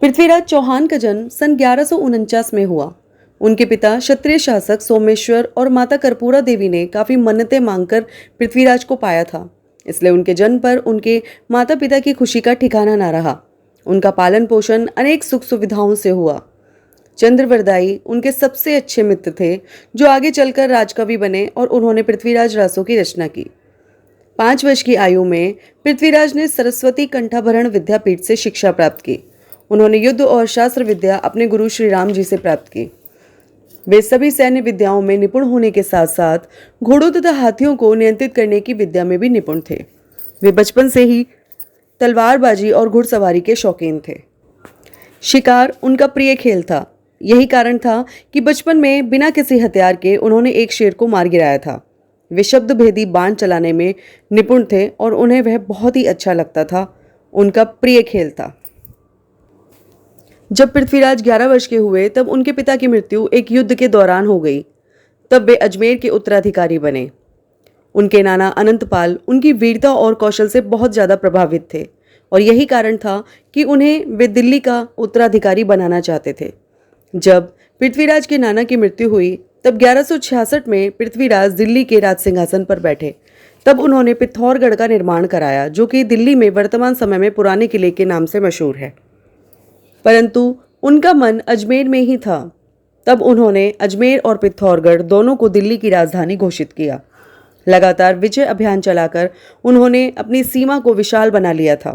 पृथ्वीराज चौहान का जन्म सन 1149 में हुआ। उनके पिता क्षत्रिय शासक सोमेश्वर और माता कर्पूरा देवी ने काफी मन्नतें मांगकर पृथ्वीराज को पाया था। इसलिए उनके जन्म पर उनके माता पिता की खुशी का ठिकाना ना रहा। उनका पालन पोषण अनेक सुख सुविधाओं से हुआ। चंद्रवरदाई उनके सबसे अच्छे मित्र थे, जो आगे चलकर राजकवि बने और उन्होंने पृथ्वीराज रासों की रचना की। 5 वर्ष की आयु में पृथ्वीराज ने सरस्वती कंठाभरण विद्यापीठ से शिक्षा प्राप्त की। उन्होंने युद्ध और शास्त्र विद्या अपने गुरु श्री राम जी से प्राप्त की। वे सभी सैन्य विद्याओं में निपुण होने के साथ साथ घोड़ों तथा हाथियों को नियंत्रित करने की विद्या में भी निपुण थे। वे बचपन से ही तलवारबाजी और घुड़सवारी के शौकीन थे। शिकार उनका प्रिय खेल था। यही कारण था कि बचपन में बिना किसी हथियार के उन्होंने एक शेर को मार गिराया था। वे शब्द भेदी बाण चलाने में निपुण थे और उन्हें वह बहुत ही अच्छा लगता था। उनका प्रिय खेल था। जब पृथ्वीराज 11 वर्ष के हुए तब उनके पिता की मृत्यु एक युद्ध के दौरान हो गई। तब वे अजमेर के उत्तराधिकारी बने। उनके नाना अनंतपाल उनकी वीरता और कौशल से बहुत ज्यादा प्रभावित थे और यही कारण था कि उन्हें वे दिल्ली का उत्तराधिकारी बनाना चाहते थे। जब पृथ्वीराज के नाना की मृत्यु हुई तब 1166 में पृथ्वीराज दिल्ली के राज सिंहासन पर बैठे। तब उन्होंने पिथौरगढ़ का निर्माण कराया, जो कि दिल्ली में वर्तमान समय में पुराने किले के नाम से मशहूर है। परंतु उनका मन अजमेर में ही था। तब उन्होंने अजमेर और पिथौरगढ़ दोनों को दिल्ली की राजधानी घोषित किया। लगातार विजय अभियान चलाकर उन्होंने अपनी सीमा को विशाल बना लिया था।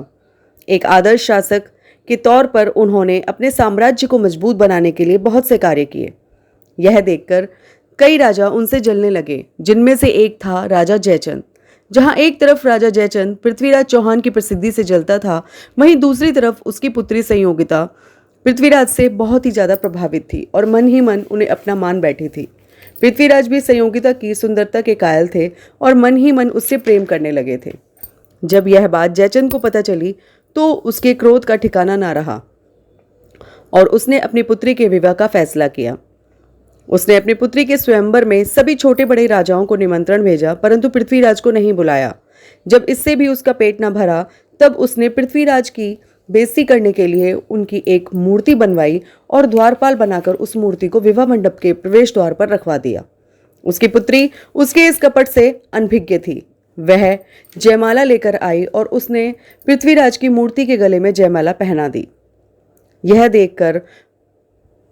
एक आदर्श शासक के तौर पर उन्होंने अपने साम्राज्य को मजबूत बनाने के लिए बहुत से कार्य किए। यह देखकर कई राजा उनसे जलने लगे, जिनमें से एक था राजा जयचंद। जहां एक तरफ राजा जयचंद पृथ्वीराज चौहान की प्रसिद्धि से जलता था, वहीं दूसरी तरफ उसकी पुत्री संयोगिता पृथ्वीराज से बहुत ही ज्यादा प्रभावित थी और मन ही मन उन्हें अपना मान बैठी थी। पृथ्वीराज भी संयोगिता की सुंदरता के कायल थे और मन ही मन उससे प्रेम करने लगे थे। जब यह बात जयचंद को पता चली तो उसके क्रोध का ठिकाना ना रहा और उसने अपनी पुत्री के विवाह का फैसला किया। उसने अपनी पुत्री के स्वयंवर में सभी छोटे बड़े राजाओं को निमंत्रण भेजा, परंतु पृथ्वीराज को नहीं बुलाया। जब इससे भी उसका पेट न भरा तब उसने पृथ्वीराज की बेइज्जती करने के लिए उनकी एक मूर्ति बनवाई और द्वारपाल बनाकर उस मूर्ति को विवाह मंडप के प्रवेश द्वार पर रखवा दिया। उसकी पुत्री उसके इस कपट से अनभिज्ञ थी। वह जयमाला लेकर आई और उसने पृथ्वीराज की मूर्ति के गले में जयमाला पहना दी। यह देखकर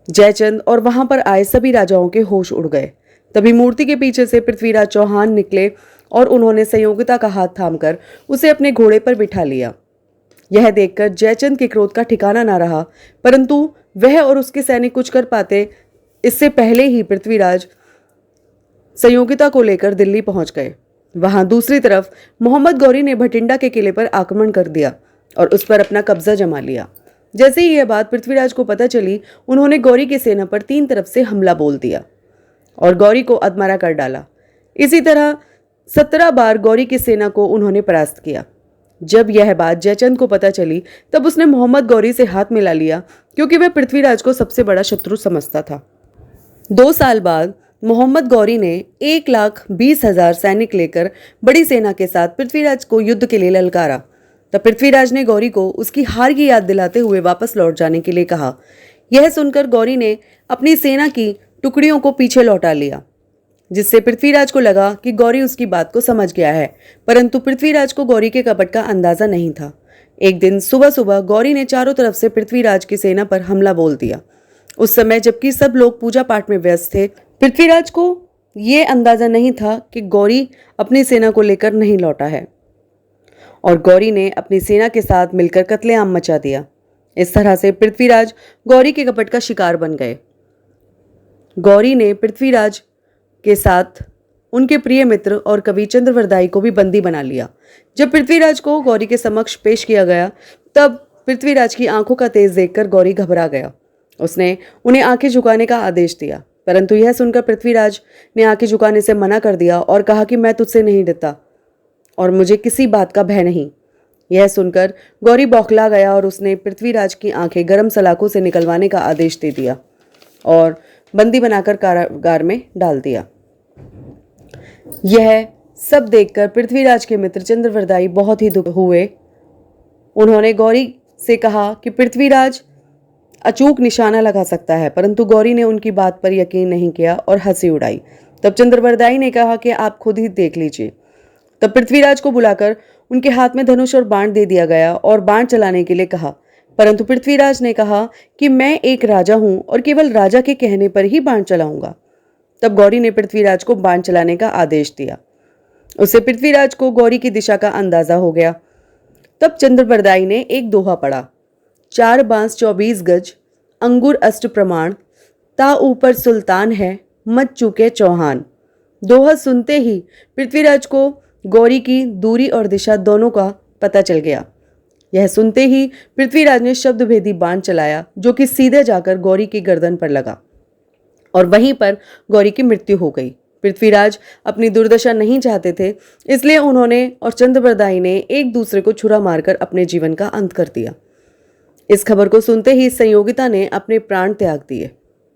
जयचंद और वहां पर आए सभी राजाओं के होश उड़ गए। तभी मूर्ति के पीछे से पृथ्वीराज चौहान निकले और उन्होंने संयोगिता का हाथ थामकर उसे अपने घोड़े पर बिठा लिया। यह देखकर जयचंद के क्रोध का ठिकाना ना रहा, परंतु वह और उसके सैनिक कुछ कर पाते इससे पहले ही पृथ्वीराज संयोगिता को लेकर दिल्ली पहुंच गए। वहां दूसरी तरफ मोहम्मद गौरी ने भटिंडा के किले पर आक्रमण कर दिया और उस पर अपना कब्जा जमा लिया। जैसे ही यह बात पृथ्वीराज को पता चली, उन्होंने गौरी की सेना पर 3 तरफ से हमला बोल दिया और गौरी को अधमरा कर डाला। इसी तरह 17 बार गौरी की सेना को उन्होंने परास्त किया। जब यह बात जयचंद को पता चली तब उसने मोहम्मद गौरी से हाथ मिला लिया, क्योंकि वह पृथ्वीराज को सबसे बड़ा शत्रु समझता था। 2 साल बाद मोहम्मद गौरी ने 1,20,000 सैनिक लेकर बड़ी सेना के साथ पृथ्वीराज को युद्ध के लिए ललकारा। तब पृथ्वीराज ने गौरी को उसकी हार की याद दिलाते हुए वापस लौट जाने के लिए कहा। यह सुनकर गौरी ने अपनी सेना की टुकड़ियों को पीछे लौटा लिया, जिससे पृथ्वीराज को लगा कि गौरी उसकी बात को समझ गया है, परंतु पृथ्वीराज को गौरी के कपट का अंदाजा नहीं था। एक दिन सुबह सुबह गौरी ने चारों तरफ से पृथ्वीराज की सेना पर हमला बोल दिया। उस समय जबकि सब लोग पूजा पाठ में व्यस्त थे, पृथ्वीराज को यह अंदाजा नहीं था कि गौरी अपनी सेना को लेकर नहीं लौटा है और गौरी ने अपनी सेना के साथ मिलकर कत्लेआम मचा दिया। इस तरह से पृथ्वीराज गौरी के कपट का शिकार बन गए। गौरी ने पृथ्वीराज के साथ उनके प्रिय मित्र और कवि चंद्रवरदाई को भी बंदी बना लिया। जब पृथ्वीराज को गौरी के समक्ष पेश किया गया तब पृथ्वीराज की आंखों का तेज देखकर गौरी घबरा गया। उसने उन्हें आंखें झुकाने का आदेश दिया, परंतु यह सुनकर पृथ्वीराज ने आंखें झुकाने से मना कर दिया और कहा कि मैं तुझसे नहीं डरता और मुझे किसी बात का भय नहीं। यह सुनकर गौरी बौखला गया और उसने पृथ्वीराज की आंखें गर्म सलाखों से निकलवाने का आदेश दे दिया और बंदी बनाकर कारागार में डाल दिया। यह सब देखकर पृथ्वीराज के मित्र चंद्रवरदाई बहुत ही दुख हुए। उन्होंने गौरी से कहा कि पृथ्वीराज, अचूक निशाना लगा सकता है, परंतु गौरी ने उनकी बात पर यकीन नहीं किया और हंसी उड़ाई। तब चंद्रबरदाई ने कहा कि आप खुद ही देख लीजिए। तब पृथ्वीराज को बुलाकर उनके हाथ में धनुष और बाण दे दिया गया और बाण चलाने के लिए कहा, परंतु पृथ्वीराज ने कहा कि मैं एक राजा हूं और केवल राजा के कहने पर ही बाण चलाऊंगा। तब गौरी ने पृथ्वीराज को बाण चलाने का आदेश दिया। उससे पृथ्वीराज को गौरी की दिशा का अंदाजा हो गया। तब चंद्रबरदाई ने एक दोहा पढ़ा, 4 बांस 24 गज, अंगूर अष्ट प्रमाण, ता ऊपर सुल्तान है, मत चूके चौहान। दोहा सुनते ही पृथ्वीराज को गौरी की दूरी और दिशा दोनों का पता चल गया। यह सुनते ही पृथ्वीराज ने शब्द भेदी बाण चलाया, जो कि सीधे जाकर गौरी की गर्दन पर लगा और वहीं पर गौरी की मृत्यु हो गई। पृथ्वीराज अपनी दुर्दशा नहीं चाहते थे, इसलिए उन्होंने और चंद्रबरदाई ने एक दूसरे को छुरा मारकर अपने जीवन का अंत कर दिया। इस खबर को सुनते ही संयोगिता ने अपने प्राण त्याग दिए।